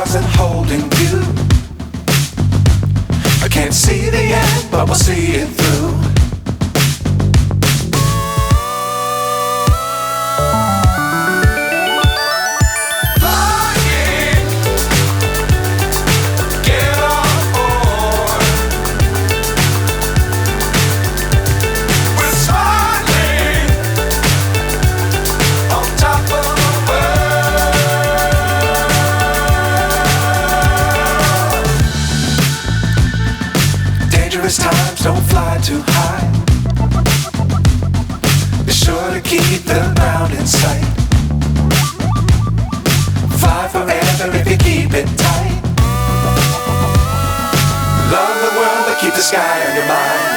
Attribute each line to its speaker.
Speaker 1: stars and holding you. I can't see the end, but we'll see it through. Times don't fly too high. Be sure to keep the ground in sight. Fly forever if you keep it tight. Love the world but keep the sky on your mind.